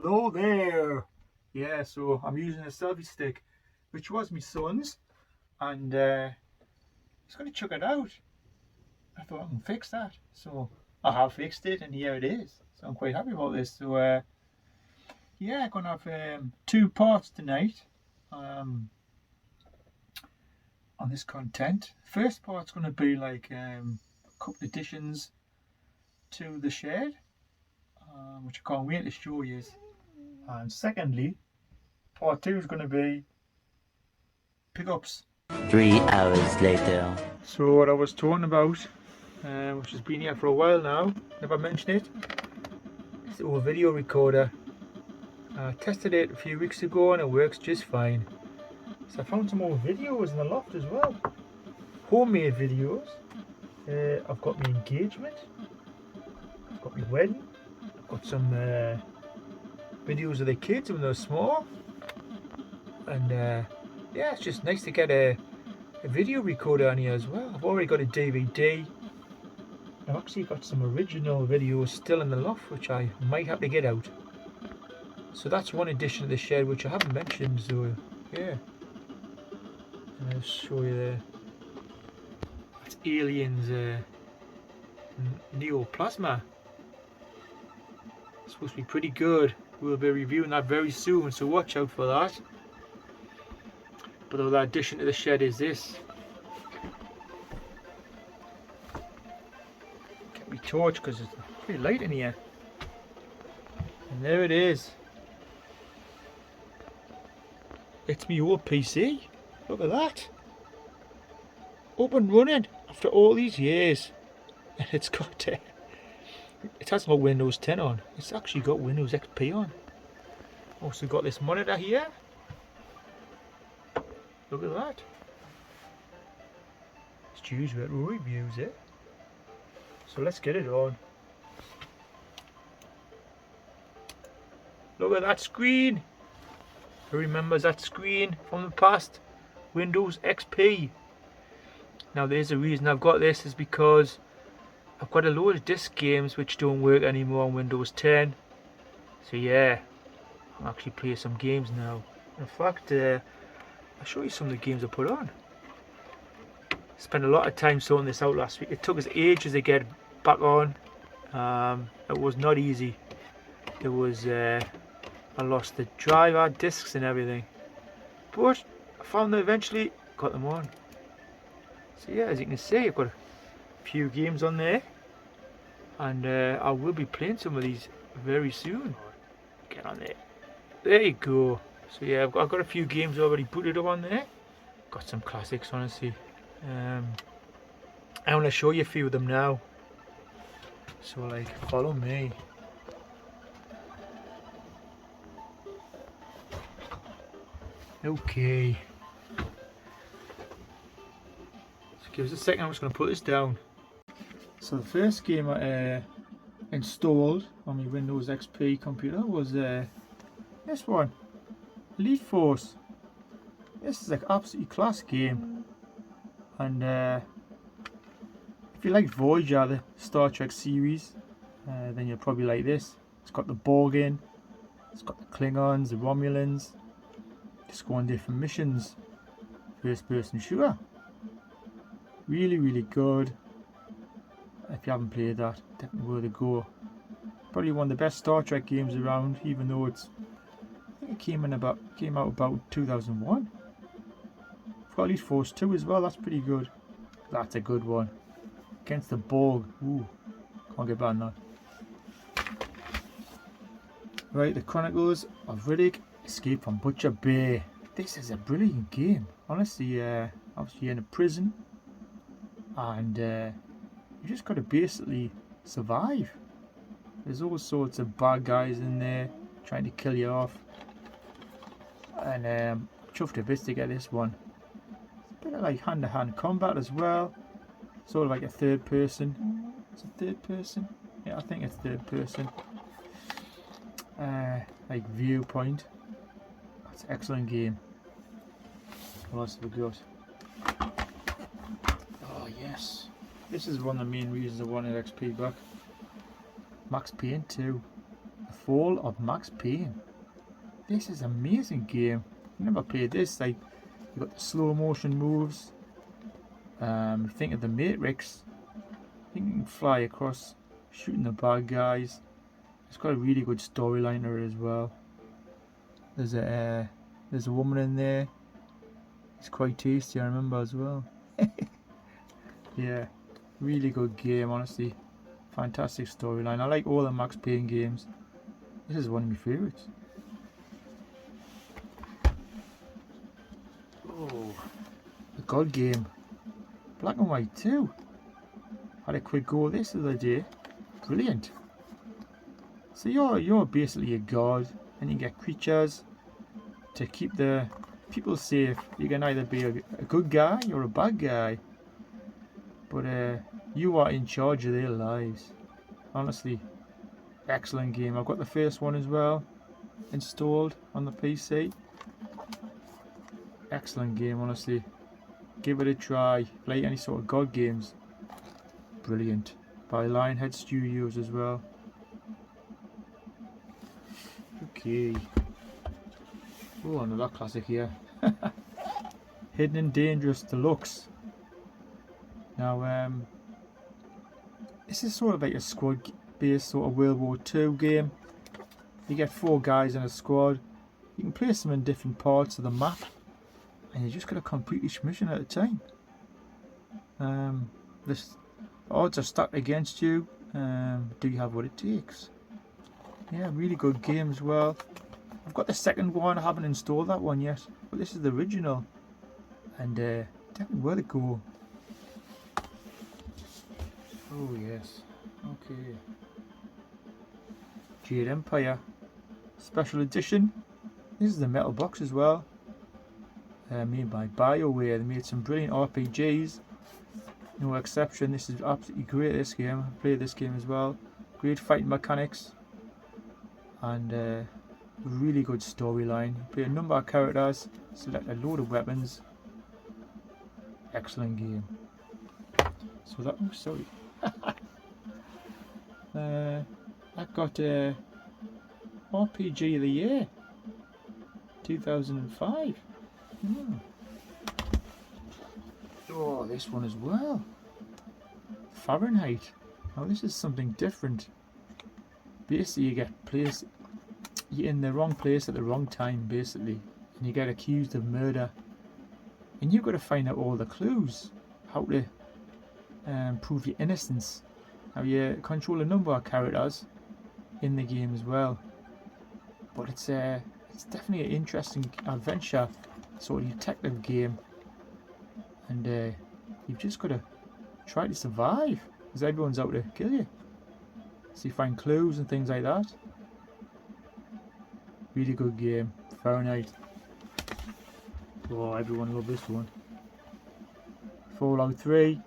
Hello there. Yeah, so I'm using a selfie stick, which was my son's, and he's going to chuck it out. I thought I can fix that, so I have fixed it, and here it is. So I'm quite happy about this. So yeah, I'm going to have 2 parts tonight on this content. First part's going to be like a couple additions to the shed, which I can't wait to show you. And secondly, part 2 is going to be pickups. 3 hours later. So what I was talking about, which has been here for a while now, never mentioned it, it's the old video recorder. I tested it a few weeks ago and it works just fine. So I found some old videos in the loft as well, homemade videos. I've got my engagement, I've got my wedding, I've got some videos of the kids when they're small, and yeah, it's just nice to get a video recorder on here as well. I've already got a DVD. I've actually got some original videos still in the loft which I might have to get out. So that's one addition to the shed which I haven't mentioned, so yeah. And I'll show you there. That's Aliens Neoplasma. It's supposed to be pretty good. We'll be reviewing that very soon, so watch out for that. But the other addition to the shed is this. Get me torch because it's pretty light in here. And there it is. It's me old PC. Look at that. Up and running after all these years. And it's got it hasn't got Windows 10 on. It's actually got Windows XP on. Also got this monitor here. Look at that. Stu's retro reviews it. So let's get it on. Look at that screen. Who remembers that screen from the past? Windows XP. Now there's a reason I've got this, is because I've got a load of disc games which don't work anymore on Windows 10. So yeah, I'll actually play some games now. In fact, I'll show you some of the games I put on. Spent a lot of time sorting this out last week. It took us ages to get back on. It was not easy. It was I lost the driver, discs and everything. But I found them eventually, got them on. So yeah, as you can see, I've got a few games on there. And I will be playing some of these very soon. Get on there. There you go. So yeah, I've got a few games already booted up on there. Got some classics, honestly. I want to show you a few of them now. So like, follow me. Okay. So give us a second, I'm just going to put this down. So the first game I installed on my Windows XP computer was this one. Elite Force. This is like absolutely class game, and if you like Voyager, the Star Trek series, then you'll probably like this. It's got the Borg in, it's got the Klingons, the Romulans, just go on different missions. First person shooter. Really, really good. If you haven't played that, definitely worth a go. Probably one of the best Star Trek games around, even though it's, I think it came out about 2001. I've got Elite Force 2 as well, that's pretty good. That's a good one. Against the Borg. Ooh, can't get bad now. Right, the Chronicles of Riddick, Escape from Butcher Bay. This is a brilliant game. Honestly, obviously you're in a prison, and you just got to basically survive. There's all sorts of bad guys in there trying to kill you off, and chuffed a bit to get this one. It's a bit of like hand-to-hand combat as well, sort of like a third person. Is it third person? Yeah, I think it's third person. Like viewpoint. That's an excellent game. What else have we got? Oh yes, this is one of the main reasons I wanted XP back. Max Payne 2, the Fall of Max Payne. This is an amazing game. I've never played this. Like, you've got the slow motion moves. Think of the Matrix. I think you can fly across, shooting the bad guys. It's got a really good storyline to it as well. There's a woman in there. It's quite tasty, I remember as well. Yeah, really good game, honestly. Fantastic storyline. I like all the Max Payne games. This is one of my favourites. Oh, the God game. Black and white too. Had a quick go at this the other day. Brilliant. So you're basically a god, and you get creatures to keep the people safe. You can either be a good guy or a bad guy, but you are in charge of their lives. Honestly, excellent game. I've got the first one as well installed on the PC. Excellent game, honestly. Give it a try. Play any sort of god games. Brilliant. By Lionhead Studios as well. Okay. Oh, another classic here. Hidden and Dangerous Deluxe. Now, this is sort of like a squad-based sort of World War II game. You get 4 guys in a squad. You can place them in different parts of the map, and you just got to complete each mission at a time. The odds are stacked against you. Do you have what it takes? Yeah, really good game as well. I've got the second one. I haven't installed that one yet, but this is the original, and definitely worth a go. Oh yes, okay. Jade Empire Special Edition. This is the metal box as well. Made by BioWare. They made some brilliant RPGs. No exception. This is absolutely great. This game. I played this game as well. Great fighting mechanics, and really good storyline. Play a number of characters. Select a load of weapons. Excellent game. So that was sorry. That got RPG of the Year 2005. Oh, this one as well. Fahrenheit. Now this is something different. Basically, you get placed. You're in the wrong place at the wrong time, basically, and you get accused of murder. And you've got to find out all the clues, how to prove your innocence. Now you control a number of characters in the game as well, but it's definitely an interesting adventure sort of detective game, and you've just got to try to survive because everyone's out to kill you. So you find clues and things like that. Really good game. Fahrenheit. Oh, everyone loves this one. Fallout 3.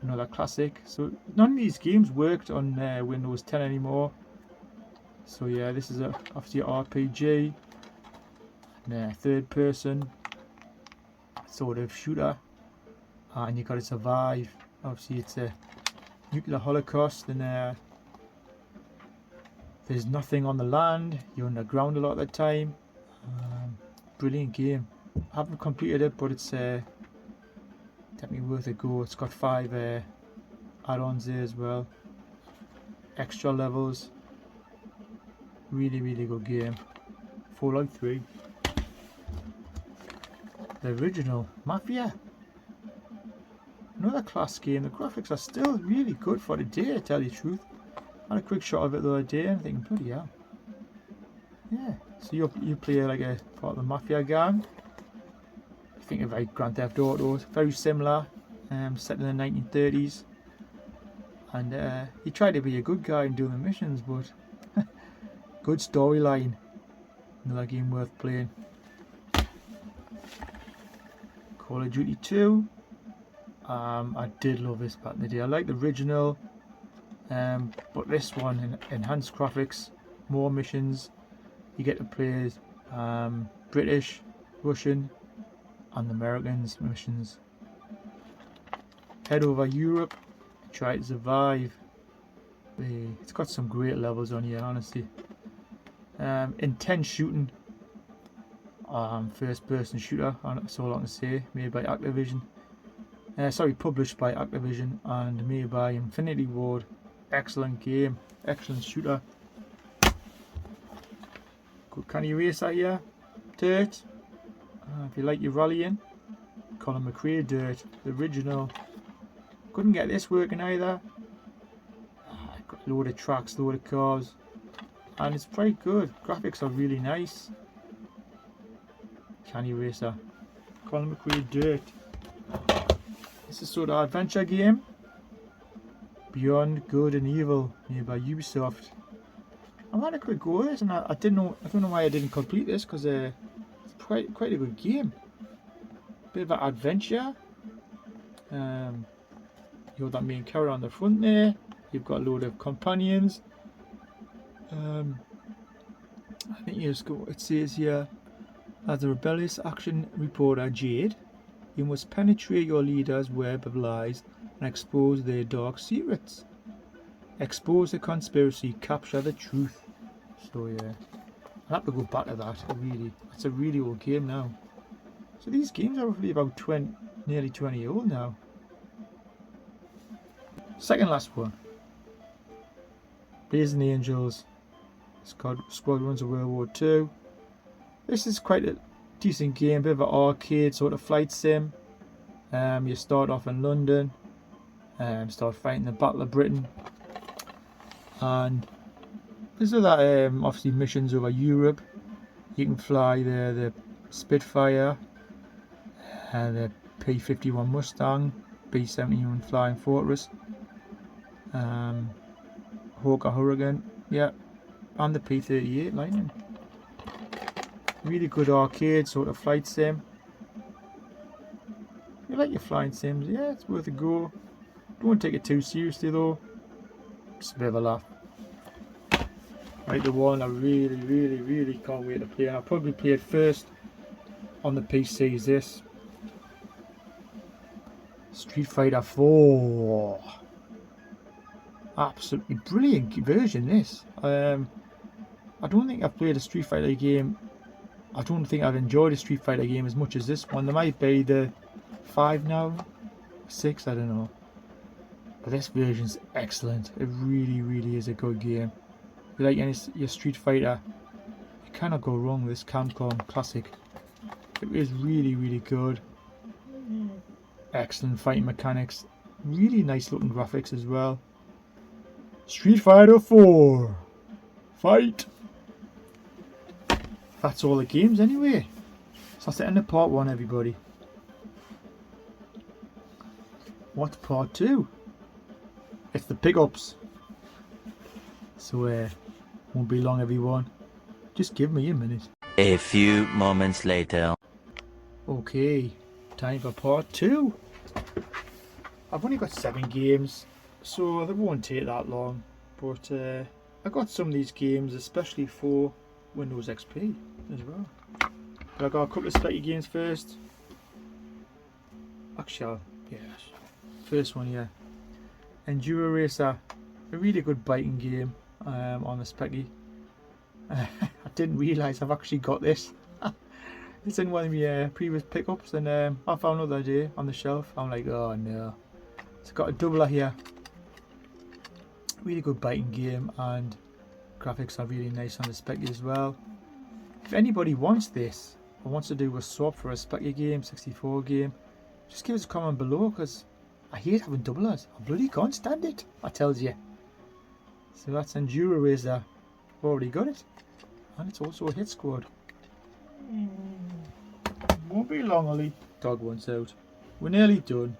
Another classic. So none of these games worked on Windows 10 anymore. So yeah, this is obviously an RPG. And third person sort of shooter. And you got to survive. Obviously it's a nuclear holocaust, and there's nothing on the land. You're underground a lot of the time. Brilliant game. I haven't completed it, but it's definitely worth a go. It's got 5 add-ons there as well. Extra levels. Really, really good game. Fallout 3. The original Mafia. Another class game. The graphics are still really good for the day, to tell you the truth. I had a quick shot of it the other day and thinking, bloody hell. Yeah, so you play like a part of the Mafia gang. Think of like Grand Theft Auto, very similar, set in the 1930s. And you try to be a good guy and do the missions, but good storyline. Another game worth playing. Call of Duty 2. I did love this back in the day. I like the original. But this one, enhanced graphics, more missions. You get to play British, Russian, and Americans missions. Head over Europe, try to survive. It's got some great levels on here, honestly. Intense shooting. First person shooter, that's all I can say. Made by Activision. Published by Activision and made by Infinity Ward. Excellent game. Excellent shooter. Good canny racer here. Dirt. If you like your rallying. Colin McRae Dirt. The original. Couldn't get this working either. Got a load of tracks, load of cars. And it's pretty good. Graphics are really nice. Canny Racer. Colin McRae Dirt. This is sort of adventure game. Beyond Good and Evil, made by Ubisoft. I had a quick go at this, and I don't know why I didn't complete this, because it's quite a good game. Bit of an adventure. You got that main character on the front there. You've got a load of companions. I think it says here, as a rebellious action reporter Jade, you must penetrate your leader's web of lies and expose their dark secrets. Expose the conspiracy, capture the truth. So yeah, I'll have to go back to that. It's a really old game now. So these games are roughly about nearly 20 years old now. Second last one. Blazing Angels. Squadrons of World War II. This is quite a decent game, bit of an arcade sort of flight sim. You start off in London, start fighting the Battle of Britain, and there's other obviously missions over Europe. You can fly the Spitfire, the P-51 Mustang, B-71 Flying Fortress, Hawker Hurricane, yeah, and the P-38 Lightning. Really good arcade sort of flight sim. You like your flying sims? Yeah, it's worth a go. Don't take it too seriously though. Just a bit of a laugh. Right, the one I really can't wait to play, and I'll probably play it first on the PC is this. Street Fighter 4. Absolutely brilliant version this. I don't think I've played a Street Fighter game. I don't think I've enjoyed a Street Fighter game as much as this one. There might be the 5 now, 6, I don't know. But this version's excellent. It really is a good game. If you like your Street Fighter, you cannot go wrong with this Capcom Classic. It is really good. Excellent fighting mechanics. Really nice looking graphics as well. Street Fighter 4. Fight! That's all the games anyway. So that's the end of part 1, everybody. What's part 2? It's the pickups. So won't be long, everyone. Just give me a minute. A few moments later. Okay, time for part 2. I've only got 7 games, so they won't take that long. But I got some of these games, especially for Windows XP as well. But I got a couple of speccy games first. Actually, yes. First one, yeah. Endura Racer, a really good biking game on the speccy. I didn't realise I've actually got this. It's in one of my previous pickups, and I found it the other day on the shelf. I'm like, oh no. It's got a doubler here. Really good biking game, and graphics are really nice on the speccy as well. If anybody wants this or wants to do a swap for a speccy game, 64 game, just give us a comment below, because I hate having doublers. I bloody can't stand it, I tells you. So that's Endura Racer. I've already got it. And it's also a hit squad. Won't be long, I'll leave dog once out. We're nearly done.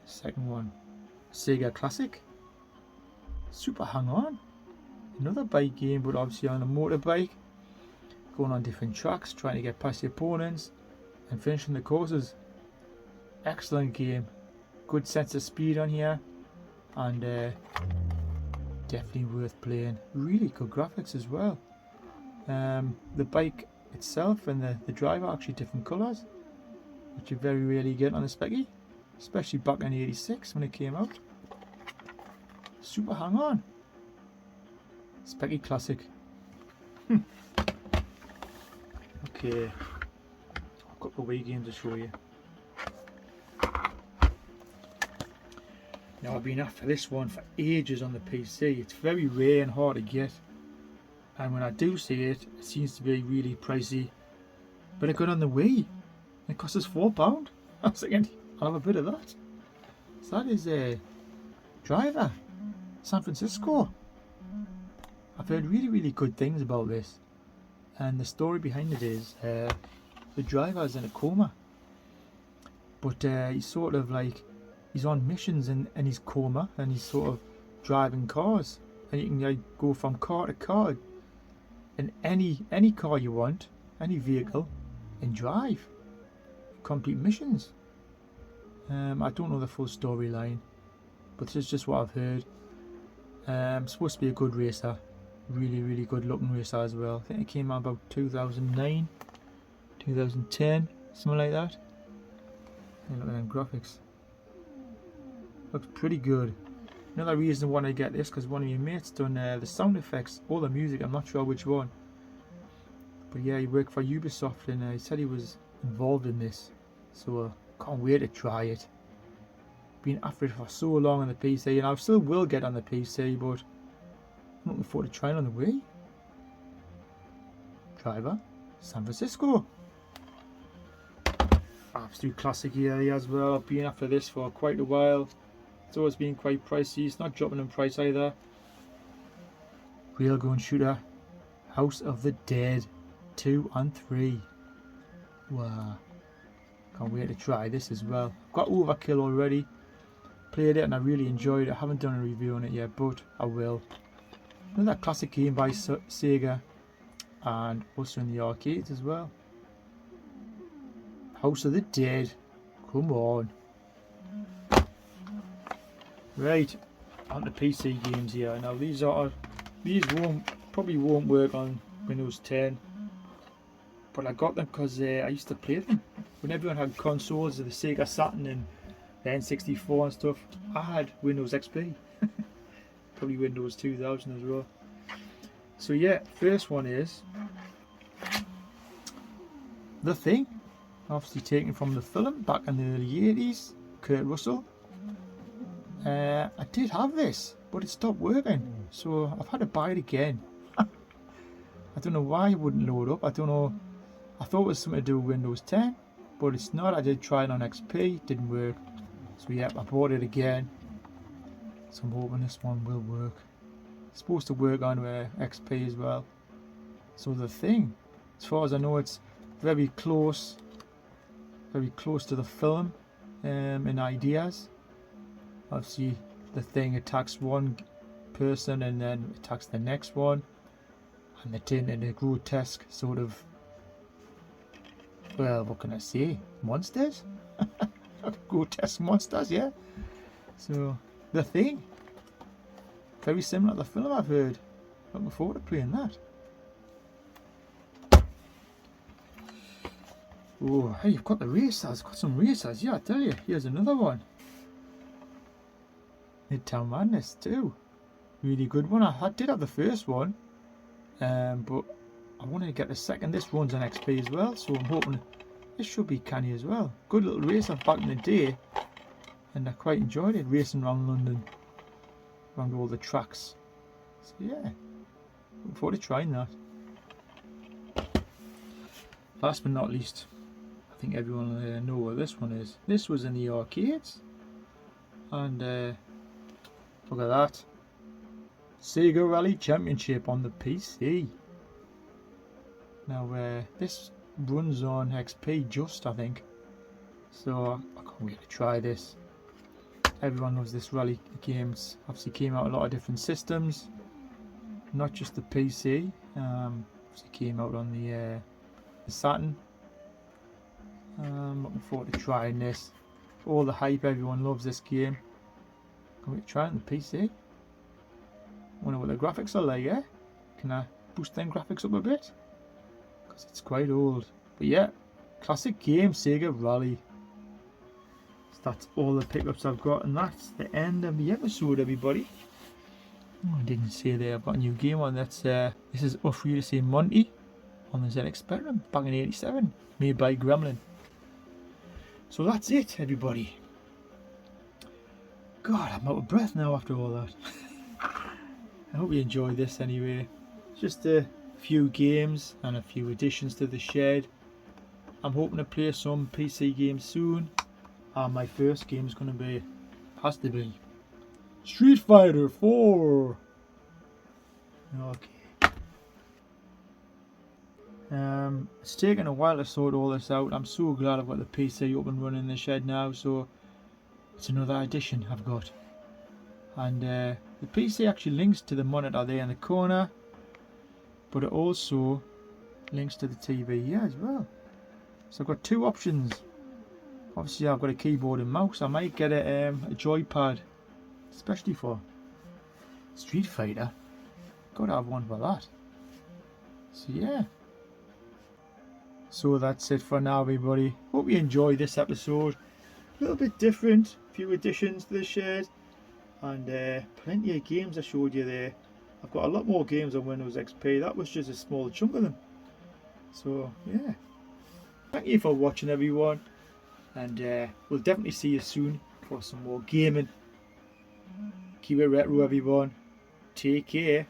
Second one. Sega Classic. Super Hang On. Another bike game, but obviously on a motorbike. Going on different tracks, trying to get past the opponents and finishing the courses. Excellent game. Good sense of speed on here, and definitely worth playing. Really good graphics as well. The bike itself and the driver are actually different colours, which you very rarely get on a speccy, especially back in '86 when it came out. Super Hang On. Specky Classic. Okay, I've got the Wii games to show you. Now I've been after this one for ages on the PC. It's very rare and hard to get, and when I do see it, it seems to be really pricey. But I got it on the Wii. It cost us £4. I was thinking, I'll have a bit of that. So that is a Driver, San Francisco. I've heard really good things about this, and the story behind it is the driver's in a coma, but he's sort of like, he's on missions in his coma, and he's sort of driving cars, and you can like go from car to car in any car you want, any vehicle, and drive, complete missions. I don't know the full storyline, but this is just what I've heard. Supposed to be a good racer, really good looking racer as well. I think it came out about 2009, 2010, something like that. And look at them graphics. Looks pretty good. Another reason I want to get this, because one of your mates done the sound effects, all the music, I'm not sure which one. But yeah, he worked for Ubisoft, and he said he was involved in this. So can't wait to try it. Been after it for so long on the PC, and I still will get on the PC, but I'm looking forward to trying it on the Wii. Driver, San Francisco. Absolute classic area as well. I've been after this for quite a while. It's always been quite pricey. It's not dropping in price either. Railgun shooter, House of the Dead 2 and 3. Wow. Can't wait to try this as well. I've got Overkill already. Played it and I really enjoyed it. I haven't done a review on it yet, but I will. Another classic game by Sega, and also in the arcades as well. House of the Dead. Come on. Right, on the PC games here. Now these probably won't work on Windows 10, but I got them because I used to play them when everyone had consoles of the Sega Saturn and the N64 and stuff. I had Windows XP, probably Windows 2000 as well. So yeah, first one is The Thing, obviously taken from the film back in the early 80s. Kurt Russell. I did have this, but it stopped working, so I've had to buy it again. I don't know why it wouldn't load up. I don't know. I thought it was something to do with Windows 10, but it's not. I did try it on XP, didn't work. So yeah, I bought it again. So I'm hoping this one will work. It's supposed to work on XP as well. So The Thing, as far as I know, it's very close to the film in ideas. Obviously, the Thing attacks one person and then attacks the next one, and they turn into grotesque sort of, well, what can I say, monsters? Grotesque monsters, yeah. So The Thing, very similar to the film, I've heard. Looking forward to playing that. Oh, hey, you've got the racers. Got some racers, yeah, I tell you. Here's another one. Midtown Madness 2. Really good one. I did have the first one, but I wanted to get the second. This runs on XP as well, so I'm hoping this should be canny as well. Good little racer back in the day, and I quite enjoyed it, racing around London, around all the tracks. So yeah, looking forward to trying that. Last but not least, I think everyone know what this one is. This was in the arcades, and look at that. Sega Rally Championship on the PC. Now this runs on XP just, I think. So I can't wait to try this. Everyone knows this rally games obviously came out a lot of different systems, not just the PC. Obviously came out on the Saturn. I'm looking forward to trying this. All the hype, everyone loves this game. Can we try it on the PC? Wonder what the graphics are like, eh? Can I boost them graphics up a bit? Because it's quite old. But yeah, classic game, Sega Rally. So that's all the pickups I've got, and that's the end of the episode, everybody. Oh, I didn't say there, I've got a new game on. That's this is Up For You To Say Monty on the ZX Spectrum back in '87, made by Gremlin. So that's it, everybody. God, I'm out of breath now after all that. I hope you enjoyed this anyway. Just a few games and a few additions to the shed. I'm hoping to play some PC games soon. And my first game is going to be, has to be, Street Fighter 4. Okay. It's taken a while to sort all this out. I'm so glad I've got the PC up and running in the shed now. So it's another addition I've got. And the PC actually links to the monitor there in the corner, but it also links to the TV here as well. So I've got two options. Obviously I've got a keyboard and mouse. I might get a joypad, especially for Street Fighter. Gotta have one for that. So yeah. So that's it for now, everybody. Hope you enjoyed this episode. A little bit different, a few additions to the shed, and plenty of games I showed you there. I've got a lot more games on Windows XP. That was just a small chunk of them. So yeah, thank you for watching, everyone, and we'll definitely see you soon for some more gaming. Keep it retro, everyone. Take care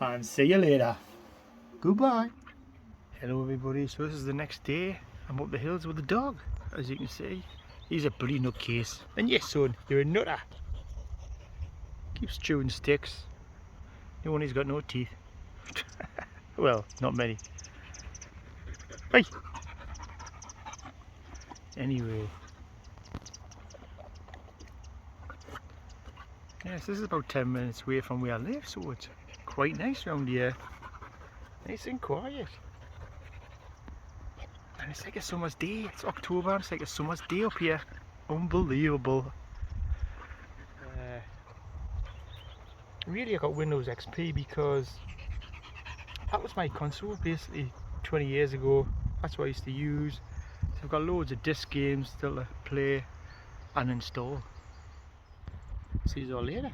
and see you later. Goodbye. Hello, everybody. So this is the next day. I'm up the hills with the dog, as you can see. He's a bloody nutcase. And yes, son, you're a nutter. Keeps chewing sticks. No one, he's got no teeth. Well, not many. Hey. Anyway. Yes, this is about 10 minutes away from where I live, so it's quite nice around here. Nice and quiet. And it's like a summer's day. It's October, it's like a summer's day up here. Unbelievable. Really, I got Windows XP because that was my console basically 20 years ago. That's what I used to use. So I've got loads of disc games still to play and install. See you all later.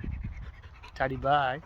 Taddy bye.